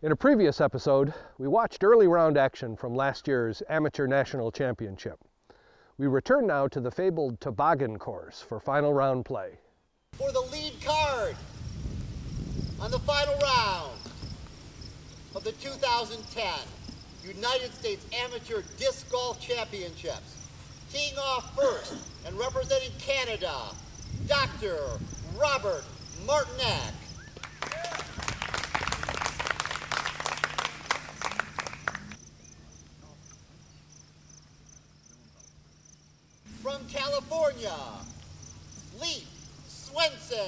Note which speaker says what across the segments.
Speaker 1: In a previous episode, we watched early round action from last year's Amateur National Championship. We return now to the fabled toboggan course for final round play.
Speaker 2: For the lead card on the final round of the 2010 United States Amateur Disc Golf Championships. Teeing off first and representing Canada, Dr. Robert Martinek. From California, Leif Swenson.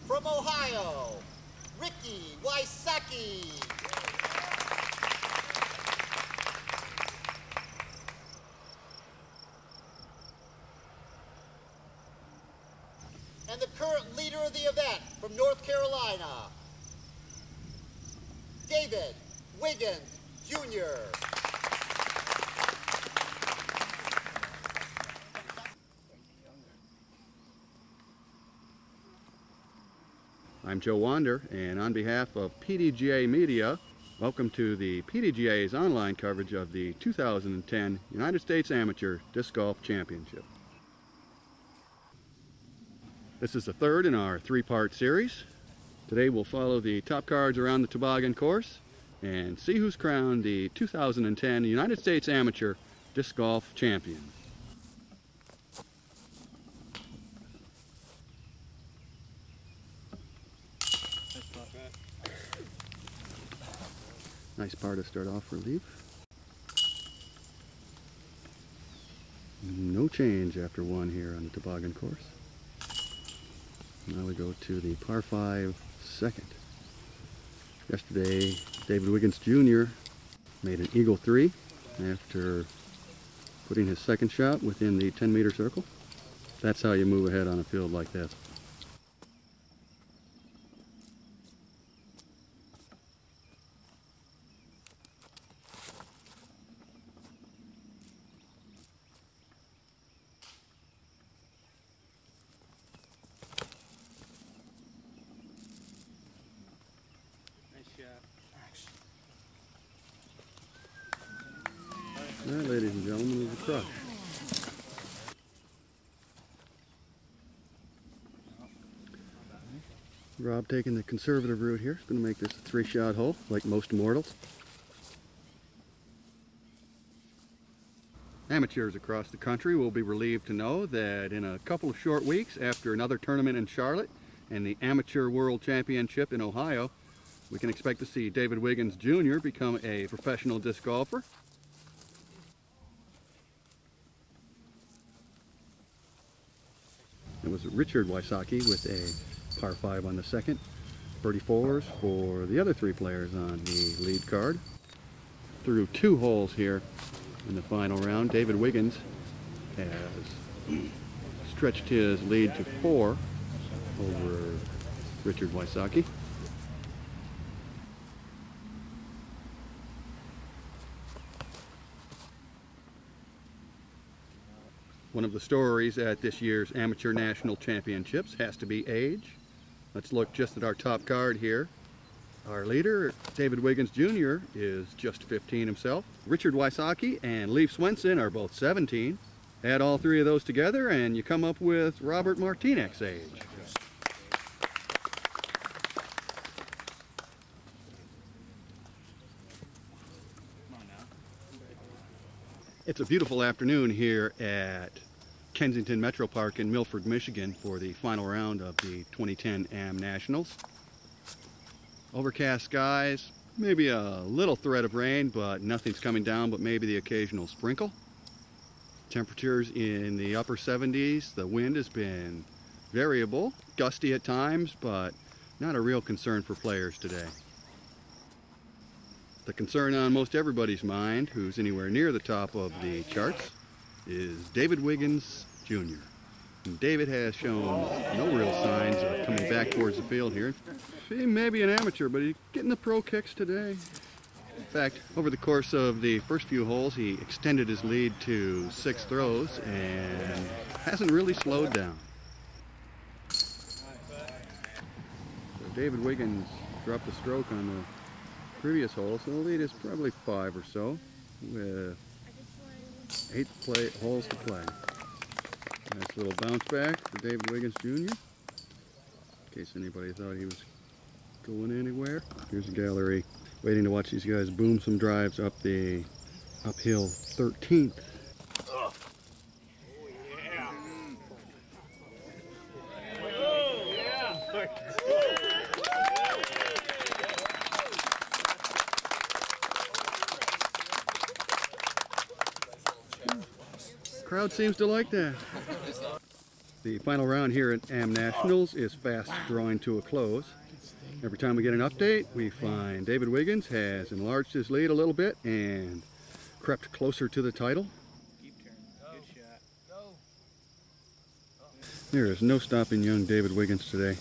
Speaker 2: From Ohio, Ricky Wysocki. And the current leader of the event from North Carolina, David Wiggins, Jr.
Speaker 3: I'm Joe Wander, and on behalf of PDGA Media, welcome to the PDGA's online coverage of the 2010 United States Amateur Disc Golf Championship. This is the third in our three-part series. Today we'll follow the top cards around the toboggan course and see who's crowned the 2010 United States Amateur Disc Golf Champion. Nice par to start off for Leif. No change after one here on the toboggan course. Now we go to the par 5 second. Yesterday, David Wiggins Jr. made an eagle 3 after putting his second shot within the 10-meter circle. That's how you move ahead on a field like this. That, ladies and gentlemen, is a crush. Rob taking the conservative route here. He's going to make this a 3-shot hole, like most mortals. Amateurs across the country will be relieved to know that in a couple of short weeks, after another tournament in Charlotte and the Amateur World Championship in Ohio, we can expect to see David Wiggins Jr. become a professional disc golfer. It was Richard Wysocki with a par 5 on the second. Birdie 4s for the other 3 players on the lead card. Through 2 holes here in the final round, David Wiggins has stretched his lead to 4 over Richard Wysocki. One of the stories at this year's Amateur National Championships has to be age. Let's look just at our top card here. Our leader, David Wiggins Jr., is just 15 himself. Richard Wysocki and Leif Swenson are both 17. Add all 3 of those together and you come up with Robert Martinek's age. It's a beautiful afternoon here at Kensington Metro Park in Milford, Michigan for the final round of the 2010 AM Nationals. Overcast skies, maybe a little threat of rain, but nothing's coming down but maybe the occasional sprinkle. Temperatures in the upper 70s. The wind has been variable, gusty at times, but not a real concern for players today. The concern on most everybody's mind, who's anywhere near the top of the charts, is David Wiggins Jr. And David has shown no real signs of coming back towards the field here. He may be an amateur, but he's getting the pro kicks today. In fact, over the course of the first few holes, he extended his lead to 6 throws and hasn't really slowed down. So David Wiggins dropped a stroke on the previous hole, so the lead is probably 5 or so, with 8 holes to play. Nice little bounce back for David Wiggins Jr. In case anybody thought he was going anywhere. Here's the gallery waiting to watch these guys boom some drives up the uphill 13th.
Speaker 4: Oh, yeah. Oh, yeah.
Speaker 3: Crowd seems to like that. The final round here at Am Nationals is fast drawing to a close. Every time we get an update, we find David Wiggins has enlarged his lead a little bit and crept closer to the title. There is no stopping young David Wiggins today.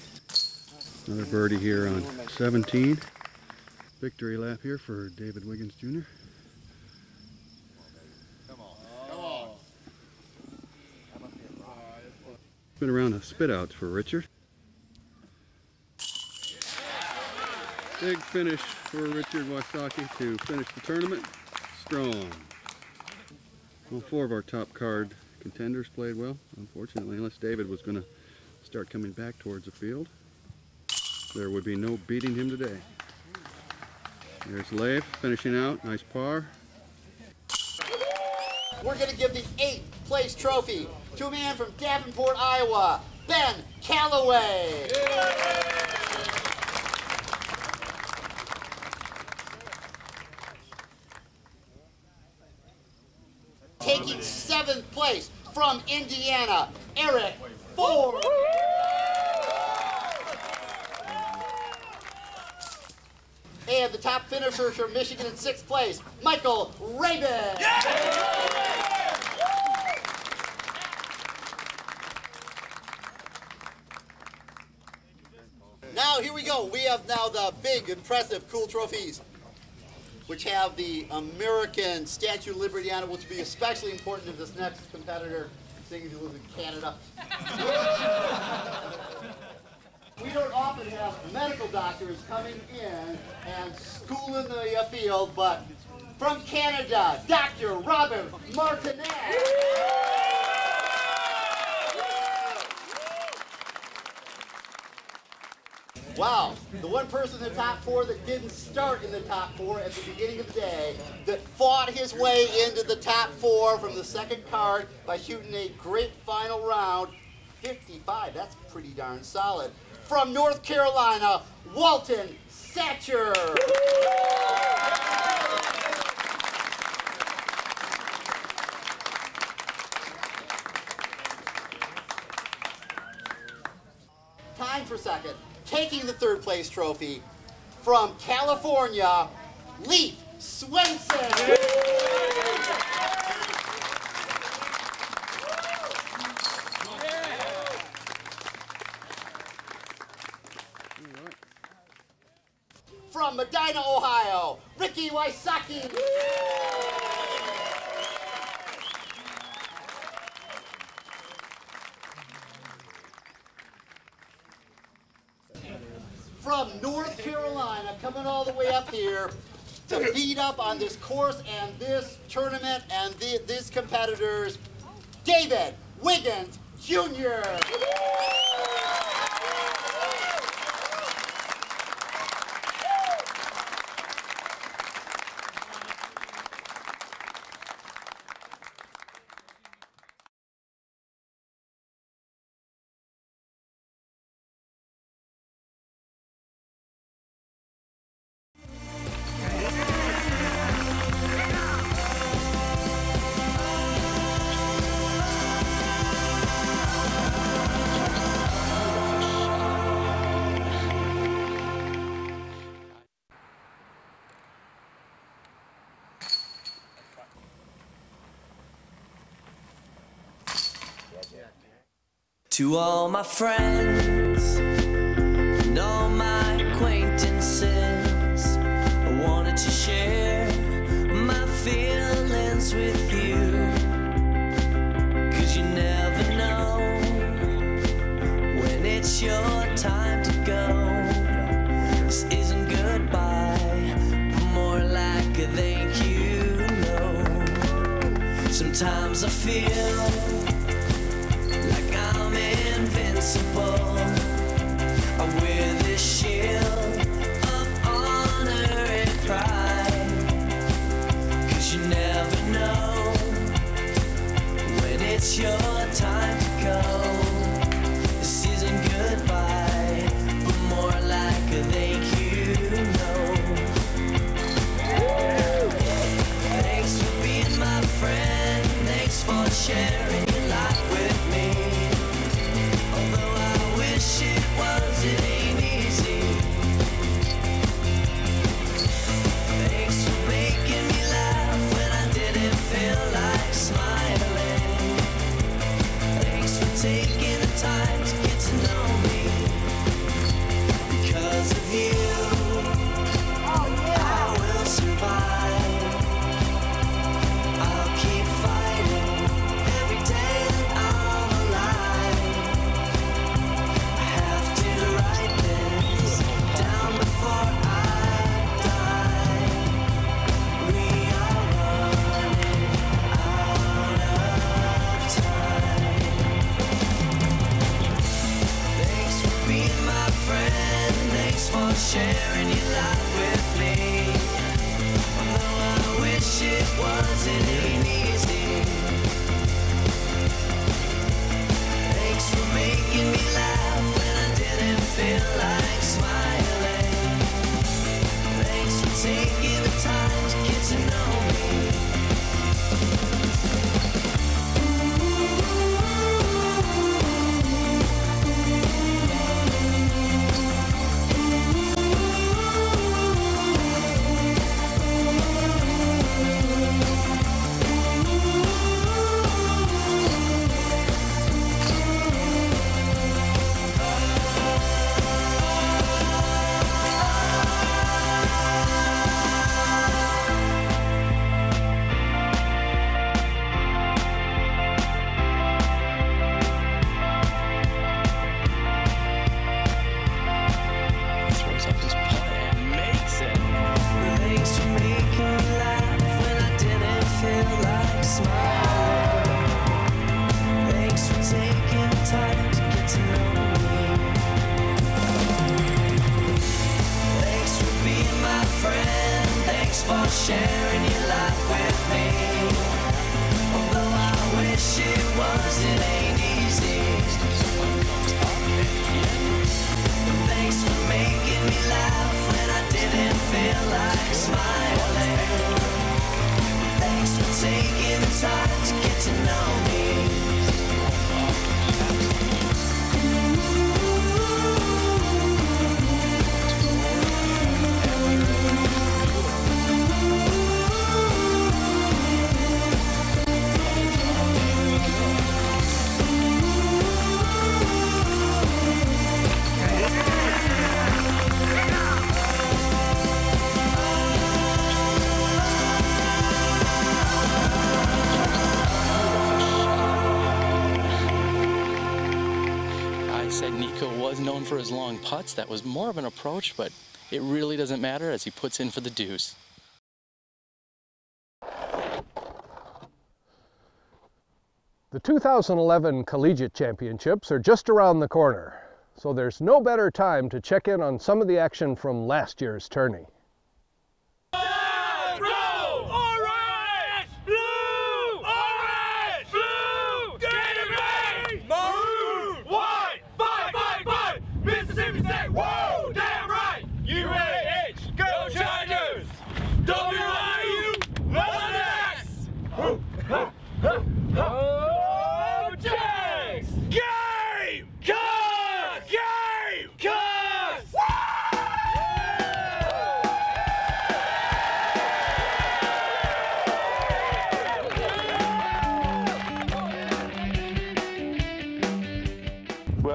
Speaker 3: Another birdie here on 17. Victory lap here for David Wiggins Jr. Been around the spit outs for Richard. Big finish for Richard Wasaki to finish the tournament strong. All 4 of our top card contenders played well, unfortunately, unless David was going to start coming back towards the field. There would be no beating him today. There's Leif finishing out, nice par.
Speaker 2: We're going to give the 8th place trophy to a man from Davenport, Iowa, Ben Calloway. Taking 7th place from Indiana, Eric Ford. And the top finishers from Michigan in 6th place, Michael Rabin. Now, here we go. We have now the big, impressive, cool trophies, which have the American Statue of Liberty on it, which will be especially important to this next competitor, seeing as he lives in Canada. We don't often have medical doctors coming in and schooling the field, but from Canada, Dr. Robert Martinet. Wow, the one person in the top 4 that didn't start in the top 4 at the beginning of the day, that fought his way into the top 4 from the second card by shooting a great final round, 55, that's pretty darn solid. From North Carolina, Walton Satcher. Time for second. Taking the 3rd place trophy from California, Leif Swenson. From Medina, Ohio, Ricky Wysocki. From North Carolina, coming all the way up here to beat up on this course and this tournament and these competitors, David Wiggins Jr.
Speaker 5: To all my friends and all my acquaintances, I wanted to share Sometimes I feel like I'm invincible. I wear this shield of honor and pride, 'cause you never know when it's your time to go. This isn't goodbye, but more like a thank you note. Thanks for being my friend, thanks for sharing your life with me. Although I wish it was, it ain't easy. Thanks for making me laugh when I didn't feel like smiling. Thanks for taking the time to get to know me. Because of you, I will survive. I'll keep fighting every day that I'm alive. I have to write this down before I die. We are running out of time. Thanks for being my friend, thanks for sharing your life with me. Although I wish it was, it ain't easy. Thanks for making me laugh when I didn't feel like smiling. Thanks for taking the time to get to know me. Throws up his putt and makes it. Thanks for making me laugh when I didn't feel like smiling. Thanks for taking the time to get to know me. Thanks for being my friend, thanks for sharing your life with me. Although I wish it was, it ain't easy. Thanks for making me laugh when I didn't feel like smiling. Thanks for taking the time to get to know me.
Speaker 6: Nico was known for his long putts. That was more of an approach, but it really doesn't matter as he puts in for the deuce.
Speaker 1: The 2011 Collegiate Championships are just around the corner, so there's no better time to check in on some of the action from last year's tourney.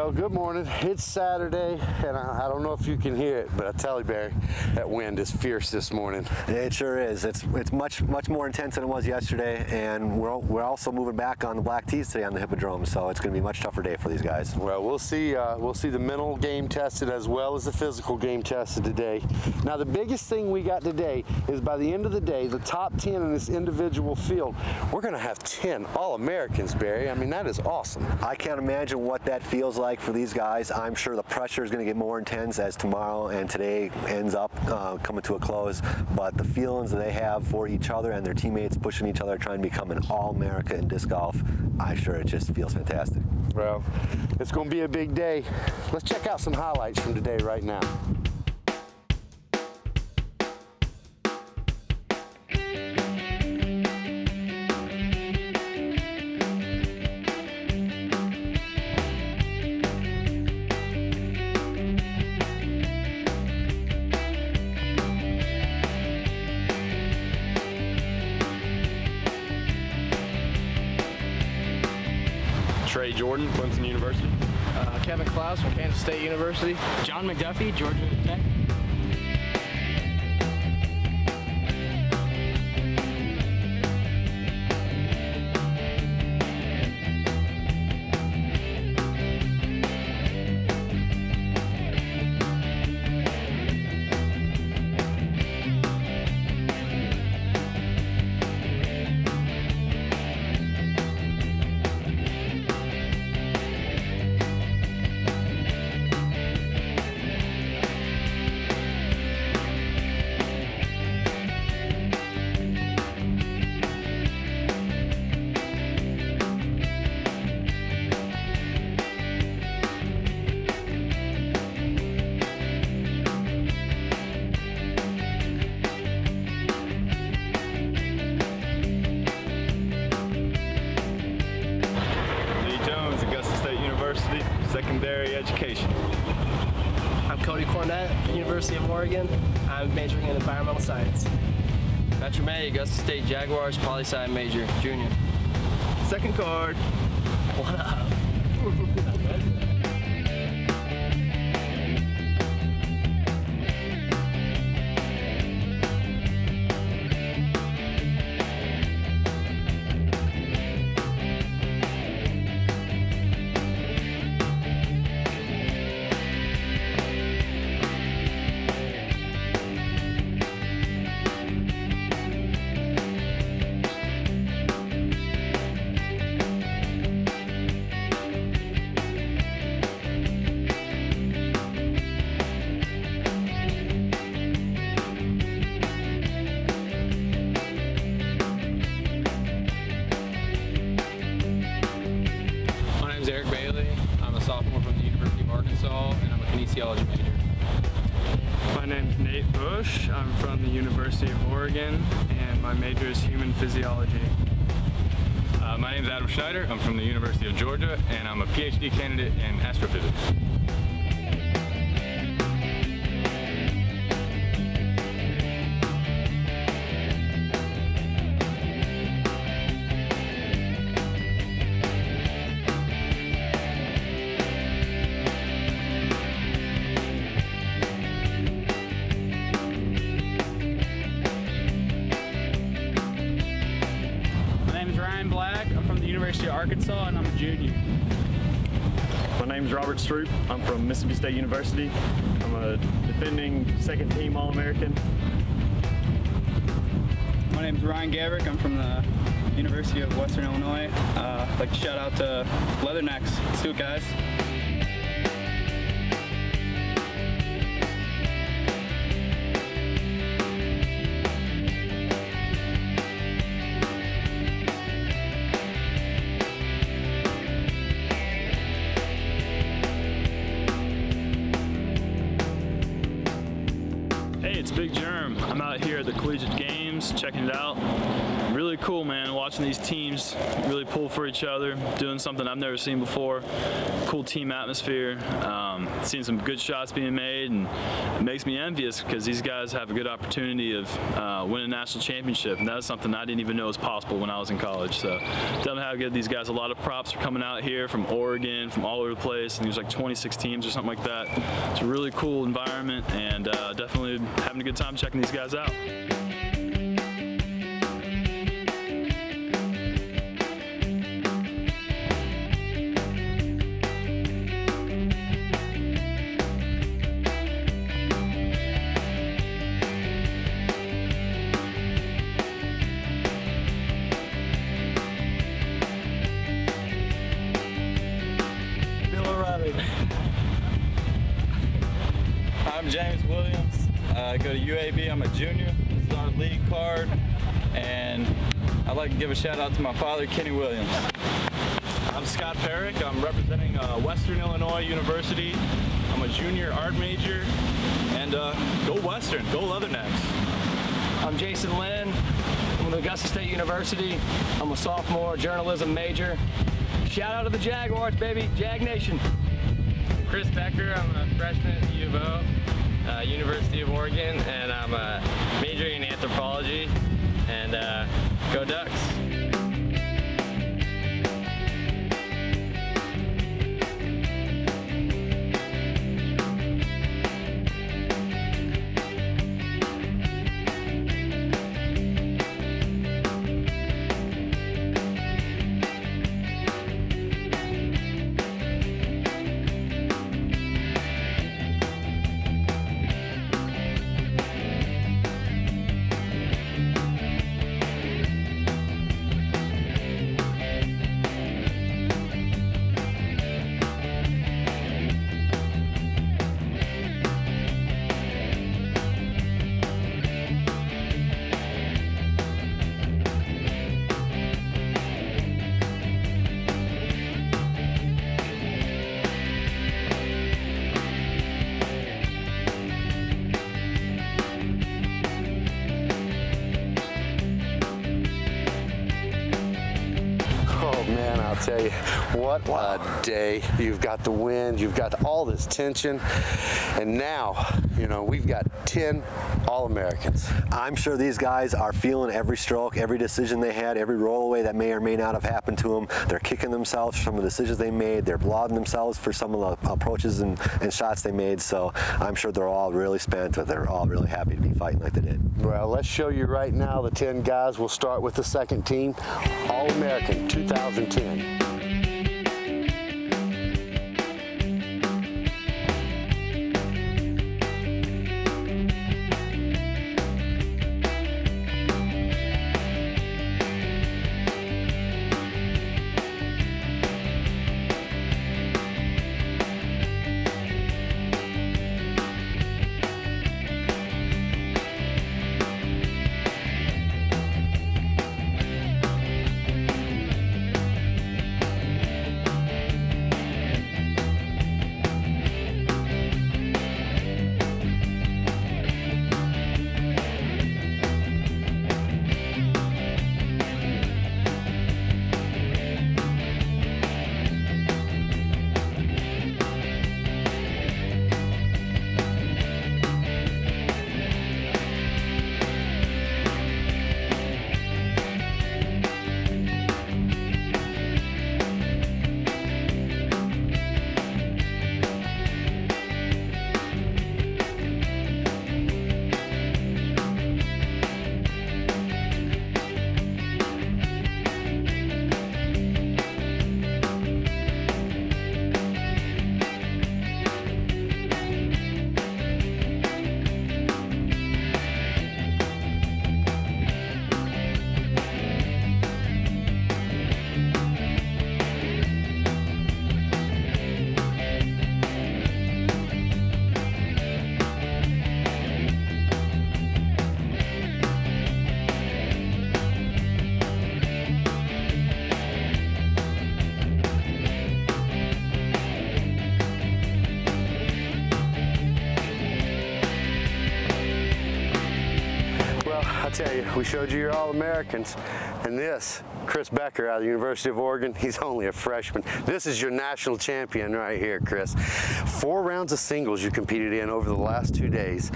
Speaker 7: Well, good morning. It's Saturday, and I don't know if you can hear it, but I tell you, Barry, that wind is fierce this morning.
Speaker 8: It sure is. It's much more intense than it was yesterday, and we're also moving back on the black tees today on the Hippodrome, so it's going to be a much tougher day for these guys.
Speaker 7: Well, we'll see the mental game tested as well as the physical game tested today. Now, the biggest thing we got today is by the end of the day, the top 10 in this individual field, we're going to have 10 All-Americans, Barry. I mean, that is awesome.
Speaker 8: I can't imagine what that feels like for these guys. I'm sure the pressure is going to get more intense as tomorrow and today ends up coming to a close, but the feelings that they have for each other and their teammates pushing each other trying to become an All-America in disc golf, I'm sure it just feels fantastic.
Speaker 7: Well, it's going to be a big day. Let's check out some highlights from today right now.
Speaker 9: Jordan, Clemson University.
Speaker 10: Kevin Klaus from Kansas State University.
Speaker 11: John McDuffie, Georgia Tech.
Speaker 9: Secondary education.
Speaker 10: I'm Cody Cornett, University of Oregon. I'm majoring in environmental science.
Speaker 12: Patrick May, Augusta State Jaguars, poli-sci major, junior.
Speaker 9: Second card.
Speaker 10: What up?
Speaker 12: Kinesiology major.
Speaker 9: My name's Nate Bush. I'm from the University of Oregon, and my major is human physiology.
Speaker 13: My name's Adam Schneider. I'm from the University of Georgia, and I'm a PhD candidate in astrophysics.
Speaker 14: Arkansas, and I'm a junior.
Speaker 15: My name's Robert Stroop. I'm from Mississippi State University. I'm a defending second team All-American.
Speaker 16: My name's Ryan Gabrick. I'm from the University of Western Illinois. I'd like to shout out to Leathernecks. Let's do it, guys.
Speaker 15: It's Big Germ. I'm out here at the Collegiate Games checking it out. Really
Speaker 9: cool, man, watching these teams really pull for each other, doing something I've never seen before. Cool team atmosphere, seeing some good shots being made, and it makes me envious because these guys have a good opportunity of winning a national championship, and that's something I didn't even know was possible when I was in college. So definitely how good these guys. A lot of props are coming out here from Oregon, from all over the place, and there's like 26 teams or something like that. It's a really cool environment, and definitely having a good time checking these guys out.
Speaker 12: I'm James Williams. I go to UAB. I'm a junior. This is our league card, and I'd like to give a shout out to my father, Kenny Williams.
Speaker 17: I'm Scott Perrick. I'm representing Western Illinois University. I'm a junior art major, and go Western, go Leathernecks.
Speaker 10: I'm Jason Lynn. I'm with Augusta State University. I'm a sophomore journalism major. Shout out to the Jaguars, baby, Jag Nation.
Speaker 18: Chris Becker. I'm a freshman at U of O, University of Oregon, and I'm majoring in anthropology. And go Ducks!
Speaker 7: I'll tell you, what a day. You've got the wind, you've got all this tension, and now, you know, we've got 10 All-Americans.
Speaker 8: I'm sure these guys are feeling every stroke, every decision they had, every rollaway that may or may not have happened to them. They're kicking themselves for some of the decisions they made. They're lauding themselves for some of the approaches and shots they made. So I'm sure they're all really spent, but they're all really happy to be fighting like they did.
Speaker 7: Well, let's show you right now the 10 guys. We'll start with the second team, All-American 2010. Tell you, we showed you your All-Americans. And this, Chris Becker out of the University of Oregon, he's only a freshman. This is your national champion right here, Chris. 4 rounds of singles you competed in over the last 2 days.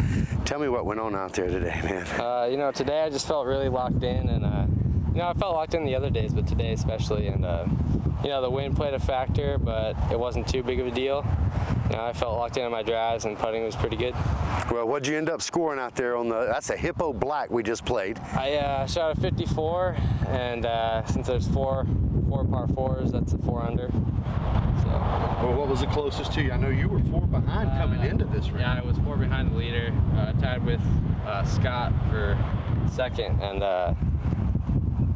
Speaker 7: Tell me what went on out there today, man.
Speaker 18: You know, today I just felt really locked in, and you know, I felt locked in the other days, but today especially, and you know, the wind played a factor, but it wasn't too big of a deal. You know, I felt locked in on my drives, and putting was pretty good.
Speaker 7: Well, what'd you end up scoring out there on the, that's a Hippo Black we just played.
Speaker 18: I shot a 54, and since there's four par 4s, that's a 4 under. So.
Speaker 3: Well, what was the closest to you? I know you were 4 behind coming into this round.
Speaker 18: Yeah, I was 4 behind the leader, tied with Scott for second, and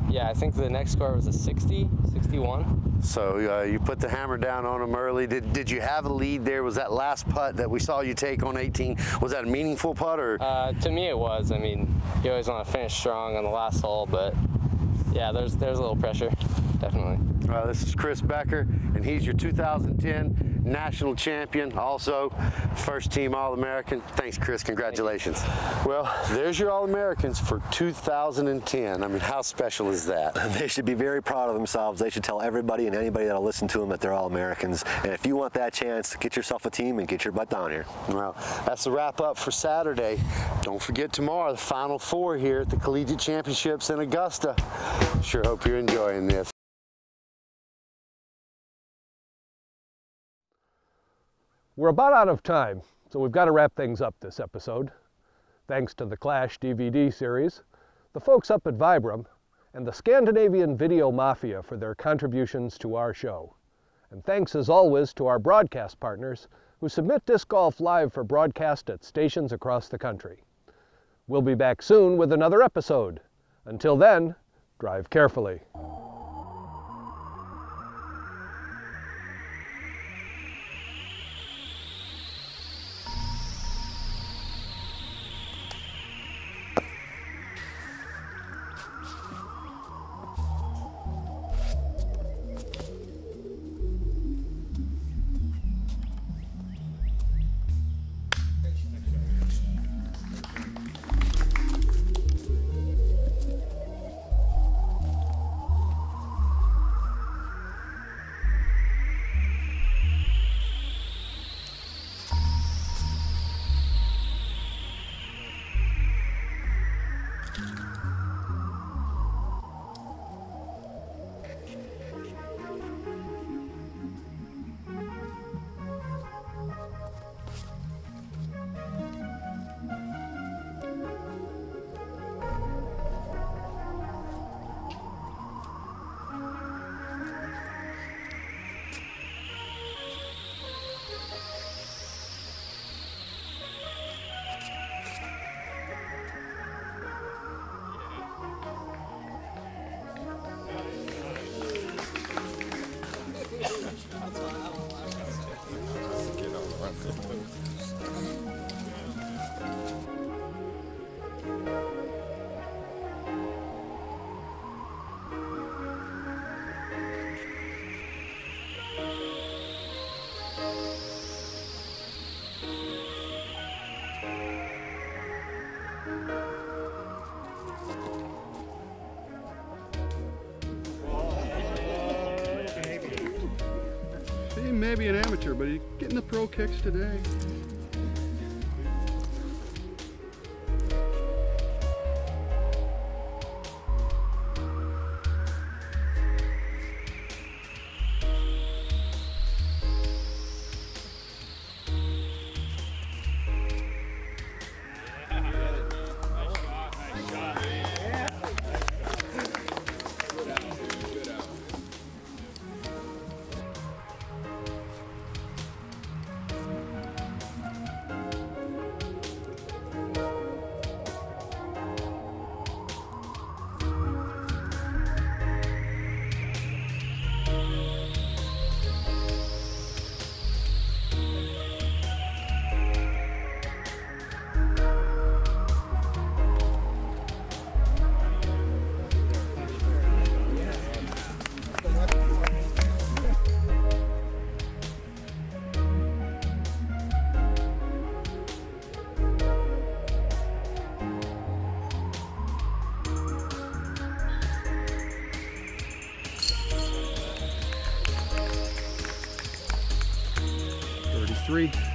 Speaker 18: yeah, I think the next score was a 60, 61.
Speaker 7: So you put the hammer down on him early. Did you have a lead there? Was that last putt that we saw you take on 18, was that a meaningful putt? Or?
Speaker 18: To me it was. I mean, you always want to finish strong on the last hole, but yeah, there's a little pressure, definitely.
Speaker 7: Well, this is Chris Becker, and he's your 2010 national champion, also first team All-American. Thanks, Chris. Congratulations. Well, there's your All-Americans for 2010. I mean, how special is that?
Speaker 8: They should be very proud of themselves. They should tell everybody and anybody that'll listen to them that they're All-Americans. And if you want that chance, get yourself a team and get your butt down here.
Speaker 7: Well, that's the wrap up for Saturday. Don't forget tomorrow, the Final 4 here at the Collegiate Championships in Augusta. Sure hope you're enjoying this.
Speaker 1: We're about out of time, so we've got to wrap things up this episode. Thanks to the ClashDVD series, the folks up at Vibram, and the Scandinavian Video Mafia for their contributions to our show. And thanks as always to our broadcast partners who submit Disc Golf Live for broadcast at stations across the country. We'll be back soon with another episode. Until then, drive carefully.
Speaker 3: Maybe an amateur, but he's getting the pro kicks today. 3.